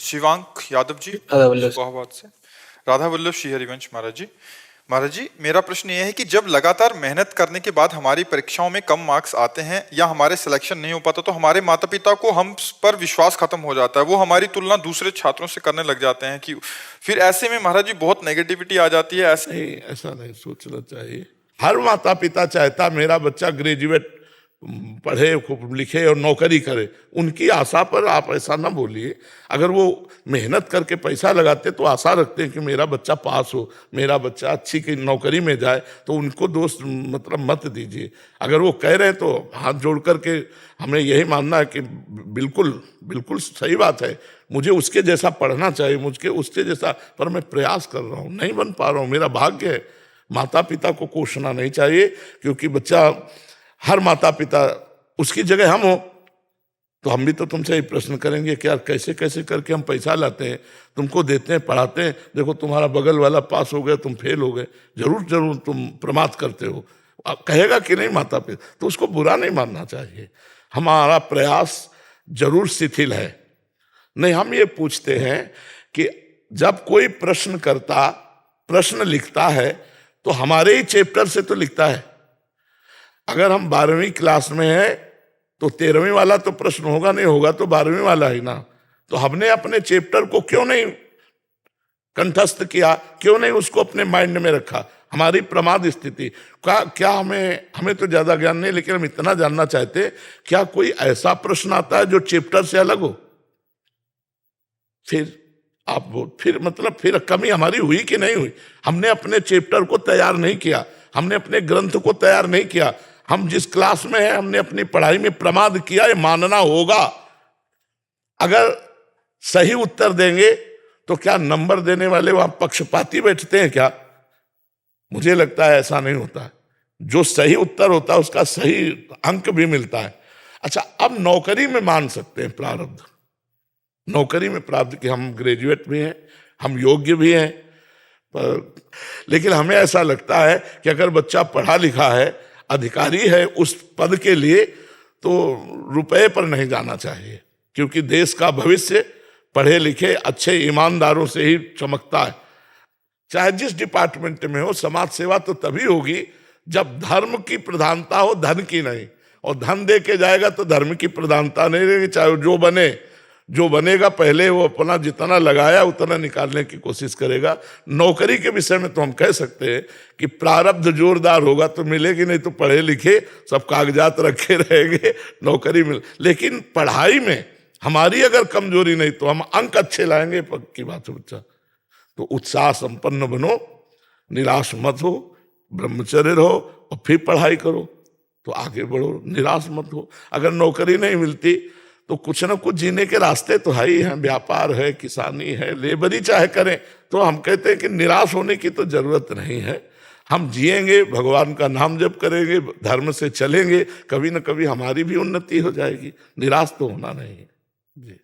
शिवांक यादव जी राधा वल्लभ इस्लामाबाद से। राधा वल्लभ श्री हरिवंश महाराज जी, मेरा प्रश्न यह है कि जब लगातार मेहनत करने के बाद हमारी परीक्षाओं में कम मार्क्स आते हैं या हमारे सिलेक्शन नहीं हो पाता तो हमारे माता पिता को हम पर विश्वास खत्म हो जाता है, वो हमारी तुलना दूसरे छात्रों से करने लग जाते हैं कि फिर ऐसे में महाराज जी बहुत नेगेटिविटी आ जाती है। ऐसा नहीं सोचना चाहिए। हर माता पिता चाहता मेरा बच्चा ग्रेजुएट पढ़े, खूब लिखे और नौकरी करे। उनकी आशा पर आप ऐसा ना बोलिए। अगर वो मेहनत करके पैसा लगाते तो आशा रखते हैं कि मेरा बच्चा पास हो, मेरा बच्चा अच्छी की नौकरी में जाए, तो उनको दोष मतलब मत दीजिए। अगर वो कह रहे हैं तो हाथ जोड़ करके हमें यही मानना है कि बिल्कुल बिल्कुल सही बात है, मुझे उसके जैसा पढ़ना चाहिए, मुझे उसके जैसा, पर मैं प्रयास कर रहा हूँ, नहीं बन पा रहा हूँ, मेरा भाग्य है। माता पिता को कोसना नहीं चाहिए, क्योंकि बच्चा, हर माता पिता, उसकी जगह हम हो तो हम भी तो तुमसे ही प्रश्न करेंगे कि यार कैसे कैसे करके हम पैसा लाते हैं, तुमको देते हैं, पढ़ाते हैं, देखो तुम्हारा बगल वाला पास हो गया, तुम फेल हो गए, जरूर जरूर तुम प्रमाद करते हो, कहेगा कि नहीं माता पिता, तो उसको बुरा नहीं मानना चाहिए। हमारा प्रयास जरूर शिथिल है। नहीं, हम ये पूछते हैं कि जब कोई प्रश्न लिखता है तो हमारे ही चैप्टर से तो लिखता है। अगर हम 12वीं क्लास में है तो 13वीं वाला तो प्रश्न होगा नहीं, होगा तो 12वीं वाला ही ना। तो हमने अपने चैप्टर को क्यों नहीं कंठस्थ किया, क्यों नहीं उसको अपने माइंड में रखा? हमारी प्रमाद स्थिति क्या हमें तो ज्यादा ज्ञान नहीं, लेकिन हम इतना जानना चाहते, क्या कोई ऐसा प्रश्न आता है जो चैप्टर से अलग हो? फिर कमी हमारी हुई कि नहीं हुई? हमने अपने चैप्टर को तैयार नहीं किया, हमने अपने ग्रंथ को तैयार नहीं किया। हम जिस क्लास में हैं, हमने अपनी पढ़ाई में प्रमाद किया, ये मानना होगा। अगर सही उत्तर देंगे तो क्या नंबर देने वाले वहां पक्षपाती बैठते हैं क्या? मुझे लगता है ऐसा नहीं होता है। जो सही उत्तर होता है उसका सही अंक भी मिलता है। अच्छा, अब नौकरी में मान सकते हैं प्रारब्ध, नौकरी में प्राप्त कि हम ग्रेजुएट भी हैं, हम योग्य भी हैं, लेकिन हमें ऐसा लगता है कि अगर बच्चा पढ़ा लिखा है, अधिकारी है उस पद के लिए, तो रुपए पर नहीं जाना चाहिए, क्योंकि देश का भविष्य पढ़े लिखे अच्छे ईमानदारों से ही चमकता है। चाहे जिस डिपार्टमेंट में हो, समाज सेवा तो तभी होगी जब धर्म की प्रधानता हो, धन की नहीं। और धन दे के जाएगा तो धर्म की प्रधानता नहीं रहेगी। चाहे जो बनेगा पहले वो अपना जितना लगाया उतना निकालने की कोशिश करेगा। नौकरी के विषय में तो हम कह सकते हैं कि प्रारब्ध जोरदार होगा तो मिलेगी, नहीं तो पढ़े लिखे सब कागजात रखे रहेंगे, नौकरी मिल। लेकिन पढ़ाई में हमारी अगर कमजोरी नहीं तो हम अंक अच्छे लाएंगे, पक्की बात है बच्चा। तो उत्साह संपन्न बनो, निराश मत हो, ब्रह्मचर्य रहो और फिर पढ़ाई करो तो आगे बढ़ो, निराश मत हो। अगर नौकरी नहीं मिलती तो कुछ ना कुछ जीने के रास्ते तो है ही हैं, व्यापार है, किसानी है, लेबरी चाहे करें। तो हम कहते हैं कि निराश होने की तो जरूरत नहीं है। हम जिएंगे, भगवान का नाम जप करेंगे, धर्म से चलेंगे, कभी ना कभी हमारी भी उन्नति हो जाएगी। निराश तो होना नहीं है जी।